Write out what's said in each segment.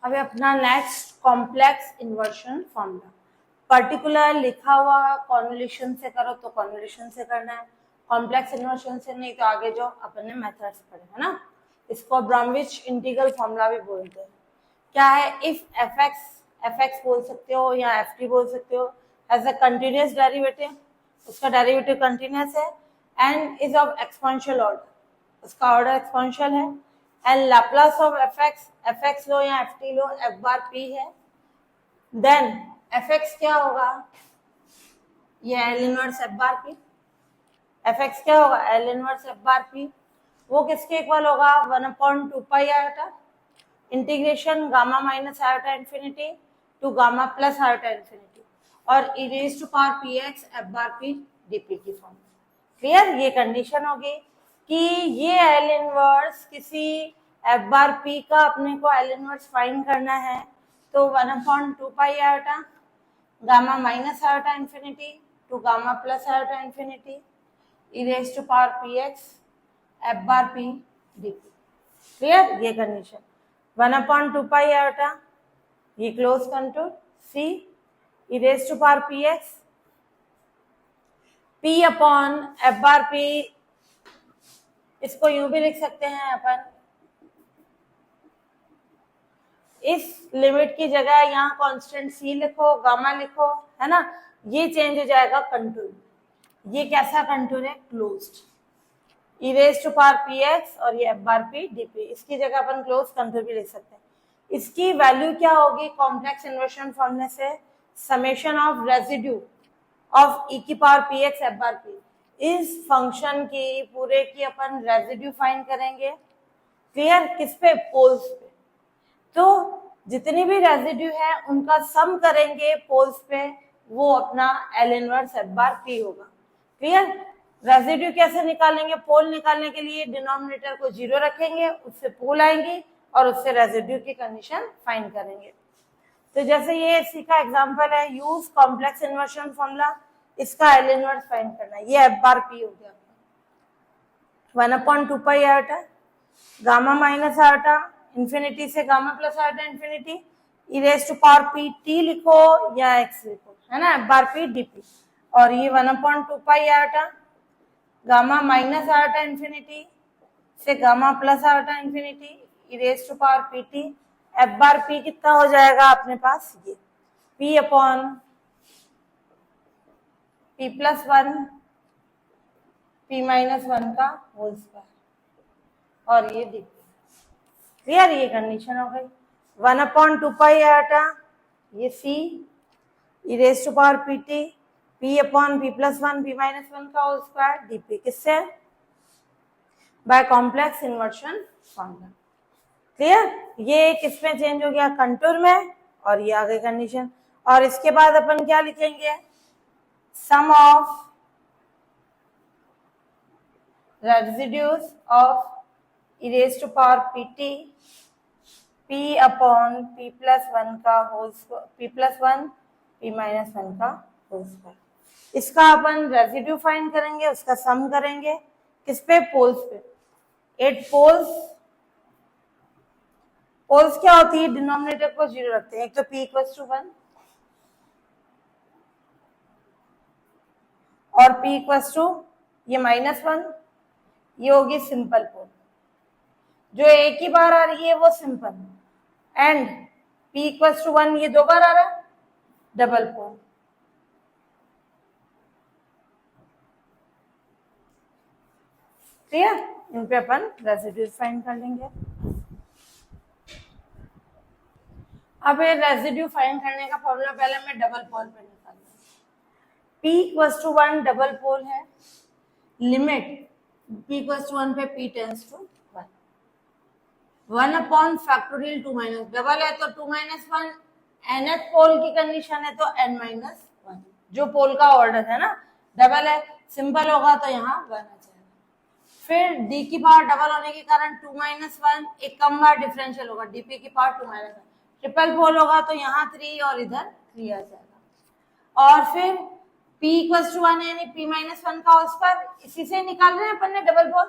अभी अपना next complex inversion formula, particular लिखा हुआ कॉन्वोल्यूशन से करो तो कॉन्वोल्यूशन से करना है, कॉम्प्लेक्स इन्वर्शन से नहीं तो आगे जो अपन ने मेथड्स पढ़े है ना, इसको ब्राउनविच इंटीग्रल फॉर्मूला भी बोलते हैं। क्या है, इफ एफ एक्स बोल सकते हो या एफ टी बोल सकते हो, एज अ कंटिन्यूस डेरिवेटिव, उसका डेरिवेटिव कंटिन्यूस है and is of exponential order, उसका ऑर्डर एक्सपोनेंशियल है, and Laplace of F X लो या एफ टी लो, एफ बार पी है, देन एफ एक्स क्या होगा, ये L inverse F bar P, F X क्या होगा, L inverse F bar P, वो किसके इक्वल होगा, 1/2 pi iota integration gamma minus iota infinity to gamma plus iota infinity और E raise to power P x F bar P DP की form. Clear, ये condition होगी कि ये L inverse किसी एफ बार पी का अपने को एल इनवर्स फाइंड करना है, तो 1/2 pi iota gamma minus iota infinity to gamma plus iota infinity E raise to power P x F bar P dp. Clear, ये कंडीशन 1/2 पाई आयोटा, ये close contour c E raise to power P x p upon f bar p, इसको यूं भी लिख सकते हैं अपन, इस limit की जगह यहाँ कांस्टेंट सी लिखो, गामा लिखो, है ना, ये चेंज हो जाएगा कंटूर। ये कैसा कंटूर है, closed, e raise to power P x और ये एफ बार पी डीपी, इसकी जगह अपन क्लोज कंटूर भी लिख सकते हैं। इसकी वैल्यू क्या होगी कॉम्प्लेक्स इन्वर्शन फॉर्मूले से, समेशन ऑफ रेजिड्यू ऑफ ई की power P x F bar P, इस फंक्शन की पूरे की अपन रेजिड्यू फाइंड करेंगे। क्लियर, किस पे, पोल्स पे, तो जितनी भी रेजिड्यू है उनका सम करेंगे पोल्स पे, वो अपना L inverse F bar P होगा। क्लियर, रेजिड्यू कैसे निकालेंगे, पोल निकालने के लिए डिनोमिनेटर को 0 रखेंगे, उससे पोल आएंगी और उससे रेजिड्यू की कंडीशन फाइंड करेंगे। तो जैसे ये इसी का एग्जांपल है, यूज कॉम्प्लेक्स इन्वर्शन फॉर्मूला, इसका एल इनवर्स फाइंड करना है, ये एफ बार पी हो गया 1/2 pi iota gamma minus iota infinity से gamma plus iota infinity E raise to power P T लिखो या एक्स लिखो, है ना, एफ बार पी डीपी, और ये 1/2 pi iota gamma minus iota infinity से gamma plus iota infinity E raise to power P T, F bar P कितना हो जाएगा अपने पास, ये P upon P plus 1 P minus 1 का होल स्क्वायर और ये डीपी। क्लियर, ये कंडीशन हो गई। 1/2 पाई आयोटा, ये C E raise to power P T P upon P plus 1 P minus 1 का होल स्क्वायर डीपी, किससे, by complex inversion formula. Clear, ये किस में चेंज हो गया, कंटूर में, और ये आगे कंडीशन। और इसके बाद अपन क्या लिखेंगे, sum of residues of E raise to power P T P upon P plus 1 का whole square, P plus 1 P minus 1 का होल स्क्वायर। इसका अपन रेजिड्यू फाइंड करेंगे, उसका सम करेंगे, किस पे, पोल्स पे। 8 पोल्स, पोल्स क्या होती है, डिनोमिनेटर को 0 रखते हैं, एक तो p इक्वल्स टू 1 और p इक्वल्स टू ये -1, ये होगी सिंपल पोल, जो एक ही बार आ रही है वो simple, and p equals to 1 ये 2 बार आ रहा है, डबल पोल। क्लियर, इन पे अपन रेजिड्यूज फाइंड कर लेंगे। अब ये रेजिड्यू फाइंड करने का फॉर्मूला पहले मैं डबल पोल पे निकालूंगा। p equals to 1 double pole है, लिमिट p इक्वल्स टू 1 पे p tends to 1 upon factorial 2 minus, double है तो 2 माइनस 1, nth पोल की कंडीशन है तो n माइनस 1, जो पोल का ऑर्डर है ना, डबल है, सिंपल होगा तो यहाँ 1 आ जाएगा। फिर d की पावर डबल होने के कारण 2 माइनस 1, एक कम बार डिफरेंशियल होगा, dp की पावर 2 माइनस 1, ट्रिपल पोल होगा तो यहाँ 3 और इधर 3 आ जाएगा। और फिर p इक्वल्स टू 1 यानी p माइनस 1 का होल स्क्वायर, इसी से निकाल रहे हैं अपन ने डबल पोल।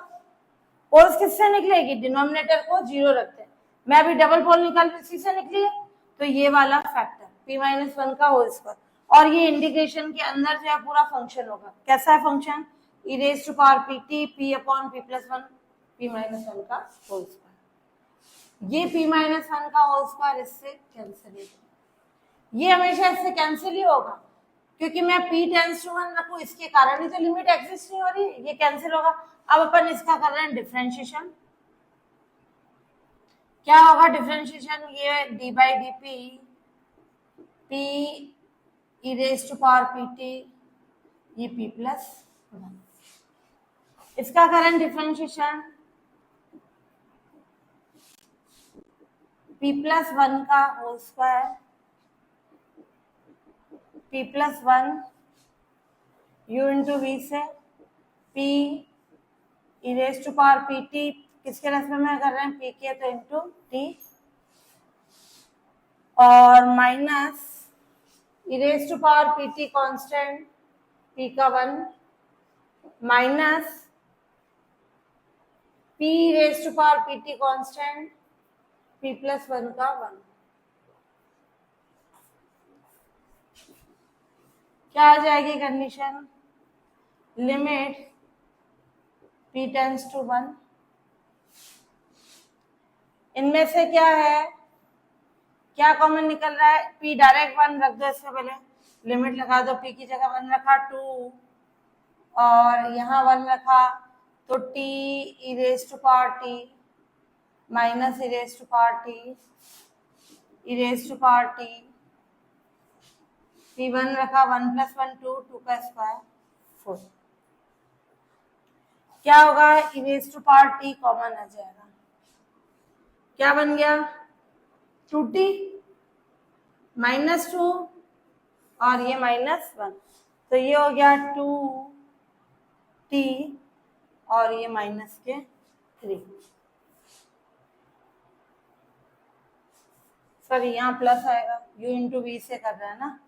पोल्स किससे निकलेगी, डिनोमिनेटर को 0 रखते हैं, मैं अभी डबल पोल निकाल इसी से निकली है, तो ये वाला फैक्टर p-1 का होल स्क्वायर, और ये इंटीग्रेशन के अंदर जो है पूरा फंक्शन होगा। कैसा है function? e raise to power pt p upon p+1 p-1 का होल स्क्वायर। ये p-1 का होल स्क्वायर इससे कैंसिल हो जाएगा, ये हमेशा इससे कैंसिल ही होगा क्योंकि मैं p टेंड्स टू 1 रखूं, इसके कारण ही तो लिमिट एग्जिस्ट नहीं हो रही है, ये कैंसिल होगा। अब अपन इसका कर रहे हैं डिफरेंशिएशन। क्या होगा डिफरेंशिएशन? ये d by d p p e raise to power pt ये p+1, इसका करें डिफरेंशिएशन, p+1 का whole square p+1 u into v से p e raise to power pt किसके रेस्पेक्ट में कर रहे हैं? p के, तो इंटू t, और minus e raise to power pt constant p का 1 minus p raise to power pt constant p+1 का 1। क्या आ जाएगी condition? Limit p tends to 1, इनमें से क्या है, क्या कॉमन निकल रहा है? p डायरेक्ट 1 रख दो, इससे पहले लिमिट लगा दो, p की जगह 1 रखा 2 और यहाँ 1 रखा, तो t e raise to power t minus e raise to power t e raise to power t, p1 रखा 1 + 1 2 2 का स्क्वायर 4। क्या होगा? e raise to power t common आ जाएगा, क्या बन गया? 2t -2 और ये -1, तो ये हो गया 2t और ये -3। सॉरी यहाँ प्लस आएगा, u इंटू वी से कर रहे हैं ना,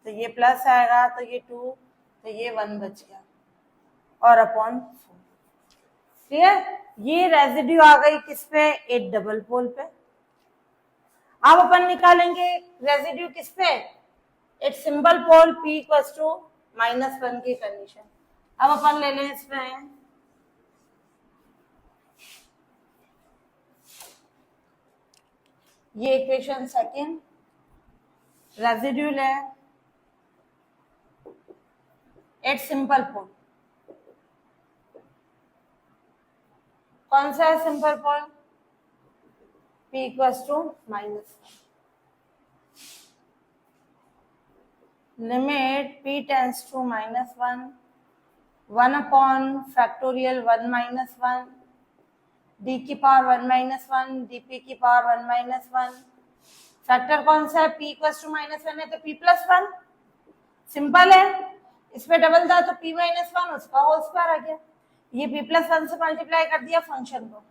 तो ये प्लस आएगा, तो ये 2, तो ये 1 बच गया और अपॉन 4। क्लियर? ये रेजिड्यू आ गई किस पे? एक डबल पोल पे। अब अपन निकालेंगे रेजिड्यू किस पे? एक simple pole p equals to -1 की कंडीशन। अब अपन ले लें इसमें ये इक्वेशन सेकेंड, रेजिड्यू ले एक सिंपल पोल। कौन सा है simple pole? p equals to -1, limit p tends to -1 1 upon factorial 1 - 1 d की पावर 1 - 1 dp की पावर 1 - 1। फैक्टर कौन सा है? p इक्वल्स टू -1 है तो p+1, सिंपल है। इस पे डबल था तो p-1 उसका होल स्क्वायर आ गया, ये p+1 से मल्टीप्लाई कर दिया फंक्शन को,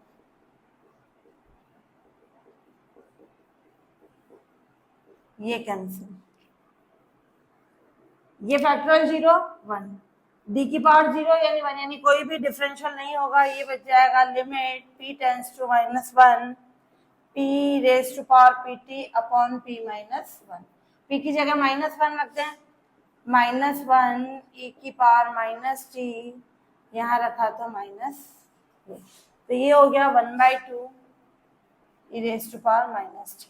ये कैंसिल, ये फैक्टोरियल 0 1 d की पावर 0 यानी 1, यानी कोई भी डिफरेंशियल नहीं होगा, ये बच जाएगा limit p tends to -1 p raise to power pt upon p-1। p की जगह -1 रखते हैं, -1 e की पावर -t, यहाँ रखा तो माइनस, तो ये हो गया 1/2 e raise to power -t।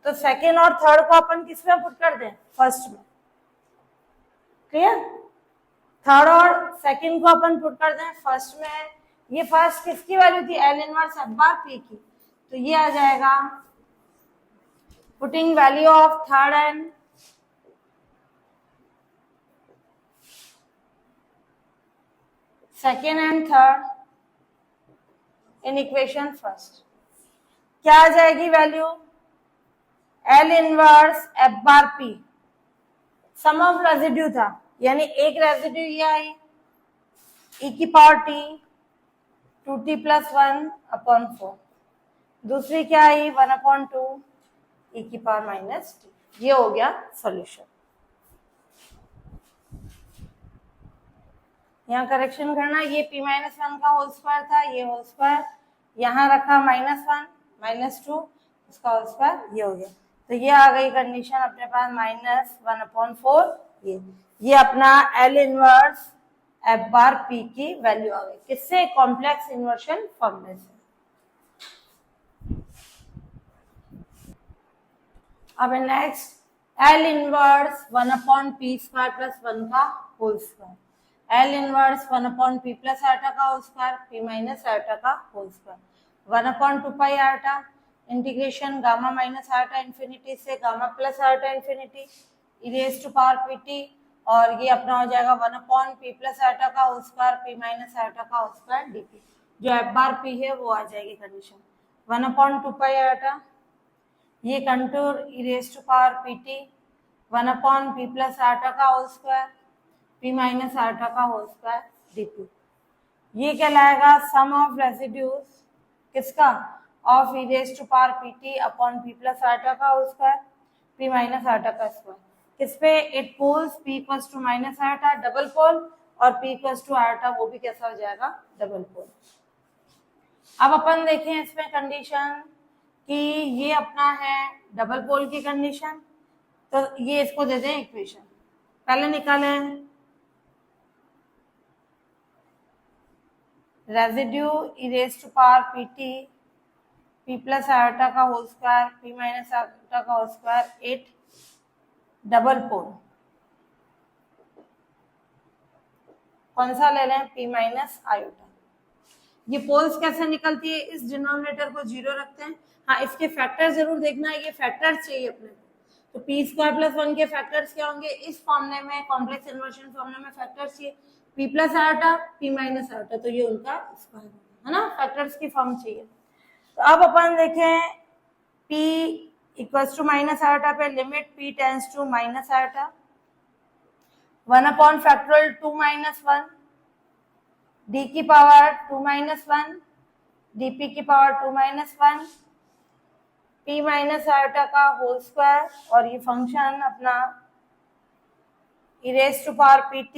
तो सेकेंड और थर्ड को अपन किस में पुट कर दें? फर्स्ट में। क्लियर? थर्ड और सेकेंड को अपन पुट कर दें फर्स्ट में। ये फर्स्ट किसकी वैल्यू थी? L inverse F bar P की, तो ये आ जाएगा putting value of third and second and third in equation first. क्या आ जाएगी value? L inverse F bar P sum of residue था, यानी एक रेजिड्यू ये आई e की पावर t 2t + 1 अपॉन 4, दूसरी क्या आई 1/2 e की पावर -t। ये हो गया सॉल्यूशन। यहाँ करेक्शन करना, ये p-1 का होल स्क्वायर था, ये होल स्क्वायर यहाँ रखा -1 -2 इसका होल स्क्वायर, ये हो गया। तो ये आ गई कंडीशन अपने पास -1/4 ये अपना L inverse F bar P की वैल्यू आ गई। किससे? कॉम्प्लेक्स इन्वर्शन फॉर्मूले से। अब next L inverse 1/p² plus 1 का whole square, L inverse 1/p plus iota का whole square, p minus iota का होल स्क्वायर, 1/2 आटा इंटीग्रेशन गामा माइनस आटा इन्फिनिटी से गामा प्लस आटा इन्फिनिटी e⁻pt, और ये अपना हो जाएगा 1/p प्लस आटा का whole square, p minus iota का होल स्क्वायर dp। जो F बार p है वो आ जाएगी कंडीशन 1/2 आटा, ये contour e⁻pt 1/p plus iota का whole square, p minus iota का होल स्क्वायर dp। ये कहलाएगा सम ऑफ रेसिड्यूज किसका? Of e⁻pt upon p plus iota का whole square, p minus iota का स्क्वायर। किस पे? It poles p equals to minus iota double pole, और p equals to आटा वो भी कैसा हो जाएगा? Double pole. अब अपन देखें इसमें कंडीशन कि ये अपना है डबल पोल की कंडीशन, तो ये इसको दे दें इक्वेशन, पहले निकालें residue e⁻pt p plus iota का whole square, p minus iota का होल स्क्वायर 8 डबल पोल, कौन सा ले लें? p minus iota. ये पोल्स कैसे निकलती है? इस डिनोमिनेटर को 0 रखते हैं। हाँ, इसके फैक्टर जरूर देखना है, ये फैक्टर्स चाहिए अपने को। तो p² प्लस 1 के फैक्टर्स क्या होंगे? इस फॉर्मूले में, कॉम्प्लेक्स इन्वर्शन फॉर्मूले में फैक्टर्स चाहिए p प्लस आटा, p माइनस आटा, तो ये उनका स्क्वायर है ना, फैक्टर्स की फॉर्म चाहिए। तो अब अपन देखें p equals to minus iota पे limit p tends to minus iota 1/2 2 minus 1 d की पावर 2 माइनस 1 dp की power 2 minus 1 p minus iota का होल स्क्वायर, और ये फंक्शन अपना e⁻pt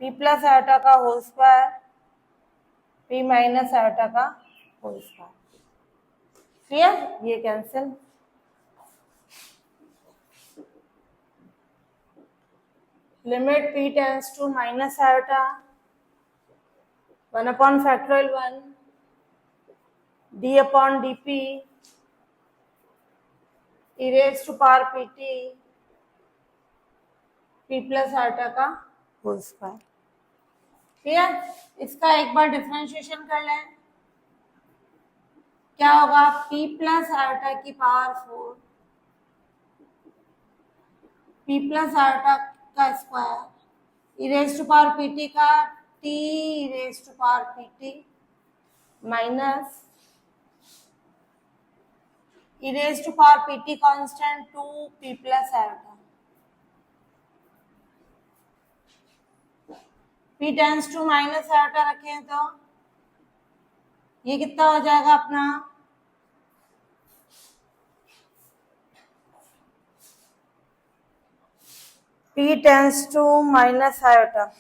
p प्लस आटा का whole square, p minus iota का whole square. Clear? ये cancel. Limit p tends to minus iota 1/1 d upon dp e⁻pt p plus iota का whole square. Clear? इसका एक बार differentiation कर लें, क्या होगा? p प्लस आटा की पावर 4 p प्लस आटा का स्क्वायर e⁻pt का t e⁻pt minus e⁻pt constant 2p plus iota, p tends to minus iota रखें तो ये कितना हो जाएगा अपना? p tends to minus iota,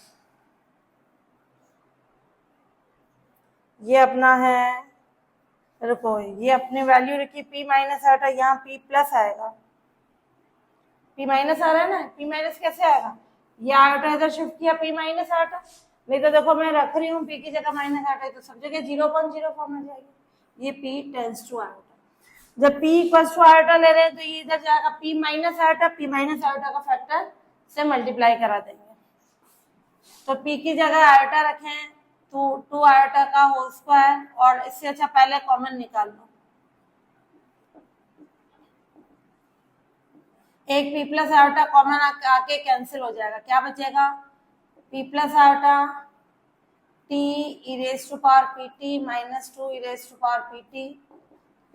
ये अपना है, रुको, ये अपनी वैल्यू रखी p माइनस आयोटा, यहाँ p प्लस आएगा, p माइनस आ रहा है ना, p माइनस कैसे आएगा? ये आयोटा इधर शिफ्ट किया p माइनस आयोटा, नहीं तो देखो मैं रख रही हूँ p की जगह माइनस आयोटा, तो सब जगह 0.0 फॉर्म में जाएगी। ये p टेंस टू आयोटा, जब p इक्वल्स टू आयोटा ले रहे हैं तो ये इधर जाएगा p minus iota, p minus iota का फैक्टर से मल्टीप्लाई करा देंगे, तो p की जगह आयोटा रखें तो 2 आयोटा का होल स्क्वायर, और इससे अच्छा पहले कॉमन निकाल लो, एक p प्लस आयोटा कॉमन आके कैंसिल हो जाएगा, क्या बचेगा? p plus iota t e⁻pt minus 2 e⁻pt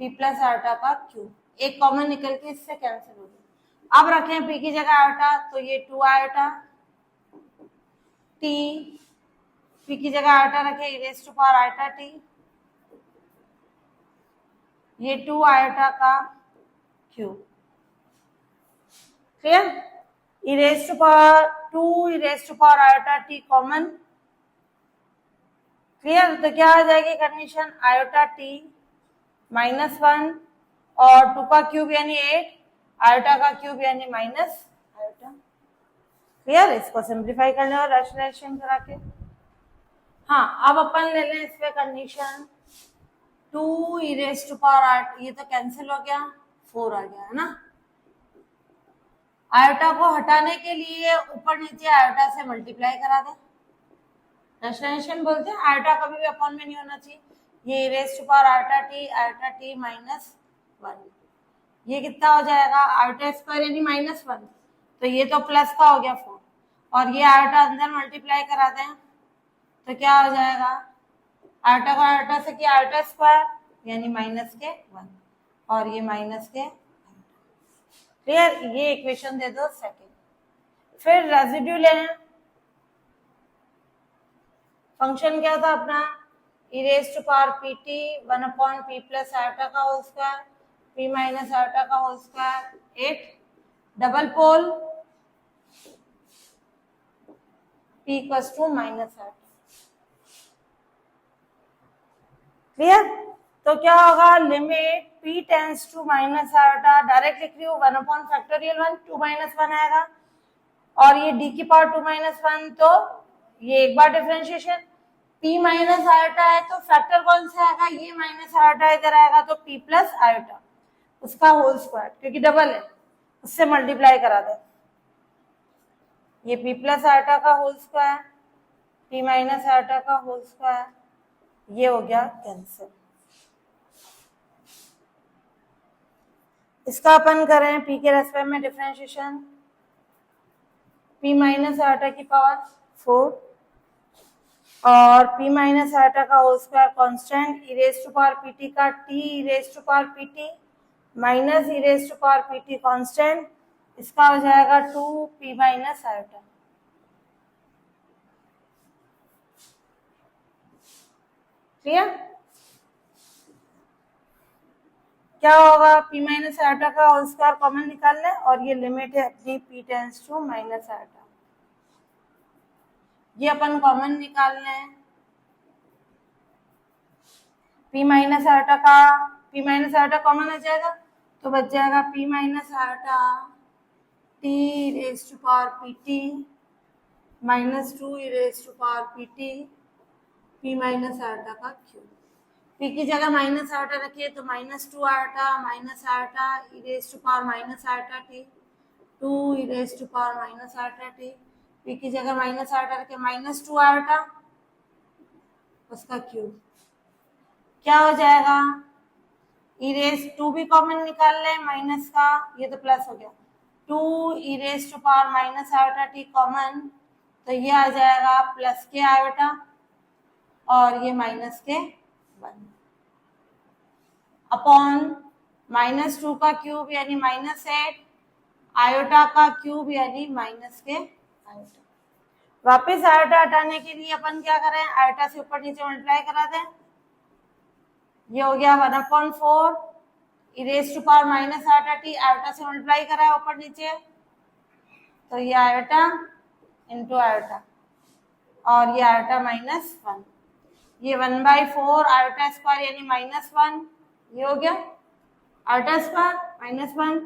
p plus iota का क्यूब, एक कॉमन निकल के इससे कैंसिल हो गया। अब रखें p की जगह आयोटा, तो ये 2 आयोटा t, p की जगह आयोटा रखें e⁻t, ये 2 आयोटा का cube. Clear? e⁻2 e⁻t common. Clear? तो क्या आ जाएगी कंडीशन? आयोटा t -1 और 2 का क्यूब यानी 8, आयोटा का क्यूब यानी माइनस आयोटा। क्लियर? इसको सिंप्लीफाई कर लें और रैशनलाइजेशन करा के। हाँ, अब अपन ले लें इस पे condition 2 e raised to power 8, ये तो कैंसिल हो गया, 4 आ गया है ना। आयोटा को हटाने के लिए ऊपर नीचे आयोटा से मल्टीप्लाई करा दें, रैशनलाइजेशन बोलते हैं। आयोटा कभी भी अपॉन में नहीं होना चाहिए। ये rest power iota T minus 1, ये कितना हो जाएगा, आयोटा स्क्वायर यानी -1, तो ये तो प्लस का हो गया 4, और ये आयोटा अंदर मल्टीप्लाई करा दें तो क्या हो जाएगा, आयोटा को आयोटा से किया आयोटा स्क्वायर यानी -1 और ये -। क्लियर? ये इक्वेशन दे दो सेकेंड। फिर रेजिड्यू लें। फंक्शन क्या था अपना, e raised to power pt 1/p plus iota का whole square p minus iota का whole square 8, double pole p equals to minus iota. Clear? तो क्या होगा, limit p tends to minus iota, direct लिख रही हूँ 1/(1) 2 - 1 आएगा, और ये d की पावर 2 - 1, तो ये एक बार डिफरेंशिएशन, p माइनस आयोटा है तो फैक्टर कौन सा आएगा, ये माइनस आयोटा इधर आएगा तो p प्लस आयोटा उसका होल स्क्वायर, क्योंकि डबल है उससे मल्टीप्लाई करा दे, ये p प्लस आयोटा का whole square p minus iota का होल स्क्वायर, ये हो गया कैंसिल। इसका अपन करें p के रेस्पेक्ट में डिफरेंशिएशन, p माइनस आयोटा की पावर 4 और p माइनस आयोटा का whole square constant, e raised to power pt का t e raised to power pt minus e raised to power pt constant, इसका हो जाएगा 2p minus iota. Clear? क्या होगा, p minus iota का whole square common निकाल लें और ये लिमिट है अपनी p tends to minus iota, ये अपन कॉमन निकाल लें। p माइनस आयोटा कॉमन आ जाएगा तो बच जाएगा p minus iota t raised to power pt minus 2 e raised to power pt p minus iota का क्यूब, p की जगह माइनस आयोटा रखिए तो -2 iota minus iota e raised to power minus iota t 2 e raised to power minus iota t, p की जगह minus iota रखिए -2 iota उसका cube, क्या हो जाएगा, e रेज़ 2 भी कॉमन निकाल लें माइनस का, ये तो प्लस हो गया, 2 e raise to power minus iota t common, तो ये आ जाएगा प्लस के आयोटा और ये माइनस के 1 अपॉन -2 का क्यूब यानी -8, आयोटा का क्यूब यानी माइनस के आयोटा। वापस आयोटा हटाने के लिए अपन क्या करें, आयोटा से ऊपर नीचे मल्टीप्लाई करा दें, ये हो गया 1/4 e raised to power minus iota t, iota से मल्टीप्लाई करा है ऊपर नीचे तो ये आयोटा इंटू आयोटा और ये आयोटा -1, ये 1/4 आयोटा स्क्वायर यानी -1, ये हो गया iota square -1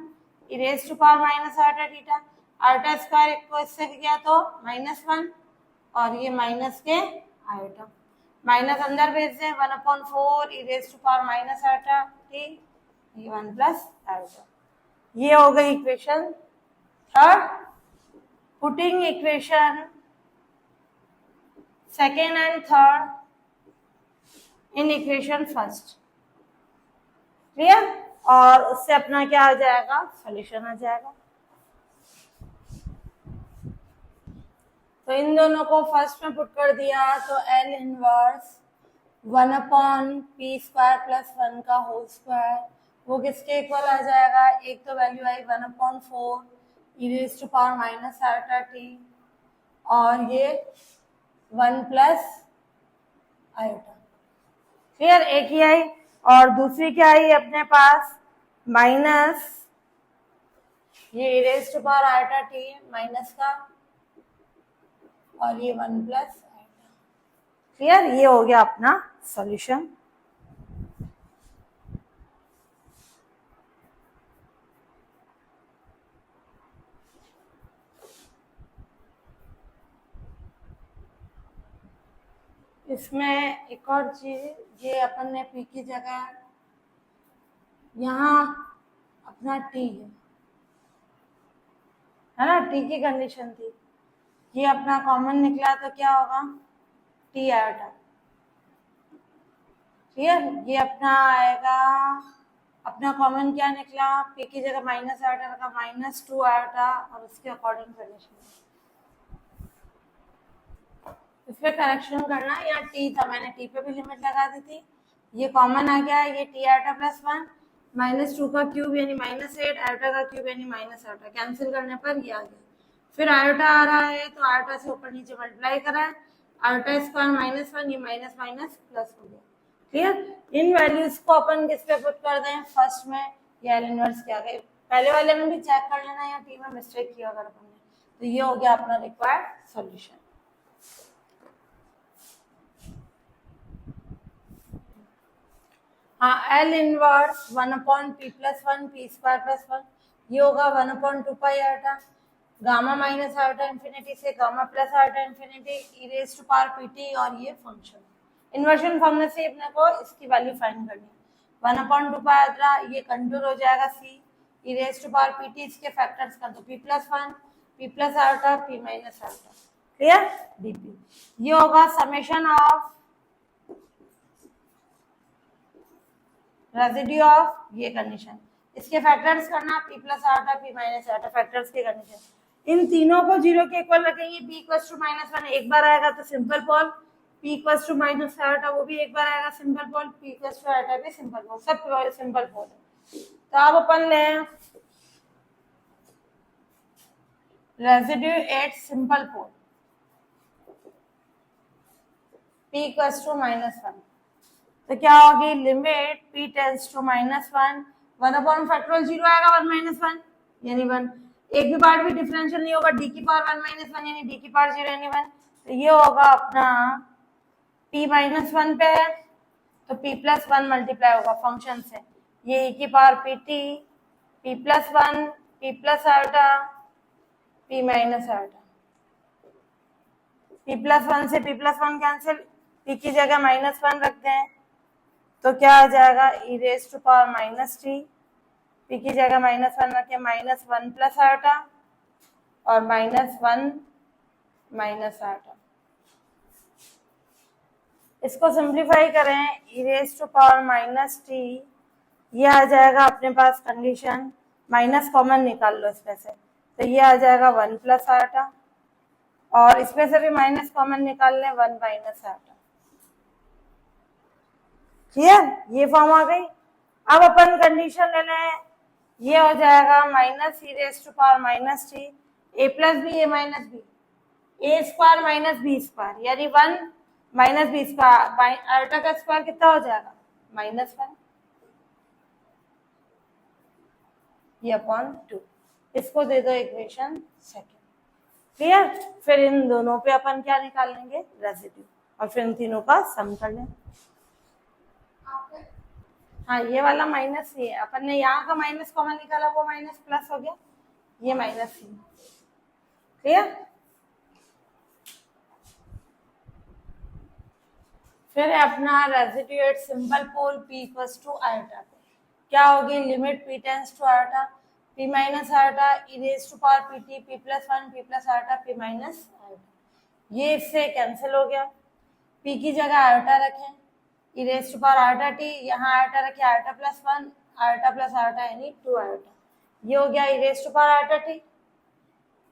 e raised to power minus iota theta, iota square को इससे किया तो -1 और ये माइनस के आयोटा, माइनस अंदर भेज दें 1/4 e raised to power minus iota t, ये 1 प्लस आयोटा। ये हो गई equation third. Putting equation second and third in equation first. Clear? और उससे अपना क्या आ जाएगा, सॉल्यूशन आ जाएगा। तो इन दोनों को फर्स्ट में पुट कर दिया तो L inverse 1/p square plus 1 का होल स्क्वायर, वो किसके इक्वल आ जाएगा, एक तो वैल्यू आई 1/4 e raised to power minus iota t और ये 1 प्लस आयोटा। क्लियर? एक ही आई और दूसरी क्या आई अपने पास, माइनस ये e raised to power iota t minus का और ये 1 प्लस आयोटा। क्लियर? ये हो गया अपना सॉल्यूशन। इसमें एक और चीज, ये अपन ने पी की जगह यहाँ अपना टी है ना, टी की कंडीशन थी, ये अपना कॉमन निकला तो क्या होगा, टी आयोटा। क्लियर, ये अपना आएगा, अपना कॉमन क्या निकला, पी की जगह माइनस आयोटा रखा, -2 आयोटा, और उसके अकॉर्डिंग कंडीशन इस पे करेक्शन करना। यहाँ टी था, मैंने टी पे भी लिमिट लगा दी थी, ये कॉमन आ गया, ये टी आयोटा प्लस 1 -2 का क्यूब यानी -8 आयोटा का क्यूब यानी माइनस आयोटा, कैंसिल करने पर ये आ गया। फिर आयोटा आ रहा है तो आयोटा से ऊपर नीचे मल्टीप्लाई करा है, आयोटा स्क्वायर -1, ये माइनस माइनस प्लस हो गया। क्लियर, इन वैल्यूज को अपन किस पे पुट कर दें, फर्स्ट में या एल इनवर्स क्या गए, पहले वाले में भी चेक कर लेना, या टी में मिस्टेक किया अगर अपन ने, तो ये हो गया अपना रिक्वायर्ड सॉल्यूशन। हाँ, एल इनवर्स 1/p+1 p² + 1, ये होगा 1/2 pi iota, gamma minus iota infinity से gamma plus iota infinity e⁻πt, और ये फंक्शन इन्वर्शन फॉर्मूले से अपने को इसकी वैल्यू फाइंड करनी है। 1/2 पाई आयोटा, ये कंटूर हो जाएगा c e⁻πt, इसके फैक्टर्स कर दो, p+1 p+ iota p- iota, clear, dp, ये होगा समेशन ऑफ रेसिड्यू ऑफ ये कंडीशन, इसके फैक्टर्स करना p+ iota p- iota, factors की कंडीशन, इन तीनों को 0 के इक्वल रखेंगे, p = -1 एक बार आएगा तो सिंपल पोल, p = आयोटा वो भी एक बार आएगा सिंपल पोल, p आयोटा भी सिंपल पोल, सब सिंपल पोल है। तो अब अपन ले residue at simple pole, p = -1, तो क्या होगी, limit p tends to -1, 1/factorial 0 आएगा, 1 - 1 यानी 1, एक भी पार्ट भी डिफरेंशियल नहीं होगा, d की पावर 1 - 1 यानी d की पावर 0 यानी 1, तो ये होगा अपना p -1 पे है तो p+1 मल्टीप्लाई होगा फंक्शन से, ये e की power pt, p+1 p+ iota p- iota, p+1 से p+1 कैंसिल, p की जगह -1 रखते हैं तो क्या आ जाएगा, e⁻−t, p की जगह -1 रखे, -1 + आयोटा और -1 आयोटा, इसको सिंप्लीफाई करें, e⁻−t, ये आ जाएगा अपने पास कंडीशन, माइनस कॉमन निकाल लो इसमें से, तो ये आ जाएगा 1 + आयोटा, और इसमें से भी माइनस कॉमन निकाल लें, 1 - आयोटा, क्लियर, ये फॉर्म आ गई। अब अपन कंडीशन ले लें, ये हो जाएगा -e⁻−t, a + b a - b, a² - b² यानी 1 - b², आयोटा का स्क्वायर कितना हो जाएगा, -1, ये अपॉन 2, इसको दे दो इक्वेशन सेकंड, क्लियर, फिर इन दोनों पे अपन क्या निकाल लेंगे, रेसिड्यू, और फिर इन तीनों का सम कर लें। हाँ, ये वाला माइनस ही है, अपन ने यहाँ का माइनस कॉमन निकाला, वो माइनस प्लस हो गया, ये माइनस ही, क्लियर। फिर अपना residue at simple pole p = iota पे क्या होगी, limit p tends to iota, p- iota e⁻πt, p+1 p+ iota p- iota, ये इससे कैंसिल हो गया, p की जगह आयोटा रखें, e⁻t, यहाँ आयोटा रखे, आयोटा +1 आयोटा प्लस आयोटा यानी 2 आयोटा, ये हो गया e⁻t,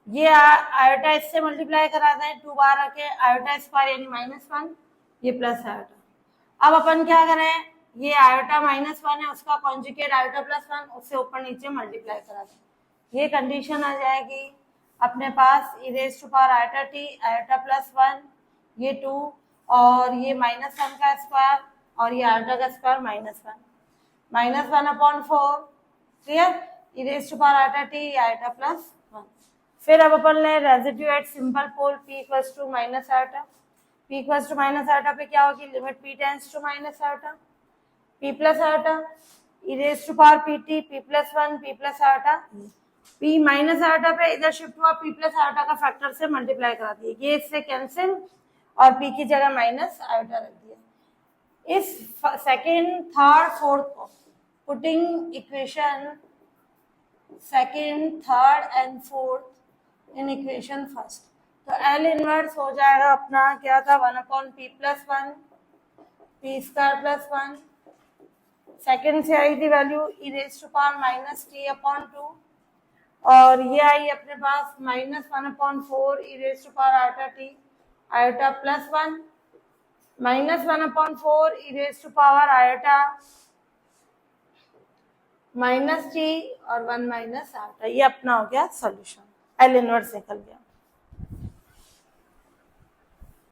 ये आयोटा इससे मल्टीप्लाई करा दें, 2 बार रखे, आयोटा स्क्वायर यानी -1, ये प्लस आयोटा। अब अपन क्या करें, ये आयोटा -1 है, उसका कॉन्जुगेट आयोटा +1, उससे ऊपर नीचे मल्टीप्लाई करा दें, ये कंडीशन आ जाएगी अपने पास, e⁻t आयोटा +1, ये 2, और ये -1 का स्क्वायर, और ये आयोटा का स्क्वायर -1, -1/4, क्लियर, e⁻t आयोटा +1। फिर अब अपन ले residue at simple pole p = -iota, p = iota पे क्या होगी, limit p tends to -iota, p+ iota, e⁻pt, p+1 p+ iota, p- iota पे इधर शिफ्ट हुआ, p+ आयोटा का फैक्टर से मल्टीप्लाई करा दिए, ये इससे कैंसिल, और p की जगह माइनस आयोटा रख दिया। इस सेकेंड थर्ड फोर्थ को putting equation second third and fourth in equation first, तो एल इनवर्स हो जाएगा अपना क्या था 1/p+1 p² + 1, सेकेंड से आई थी वैल्यू e⁻⁻t/2 और ये आई अपने पास -1/4 e⁻t आयोटा +1 -1/4 e⁻iota -t और 1 - आयोटा। ये अपना हो गया सॉल्यूशन, एल इनवर्स निकल गया।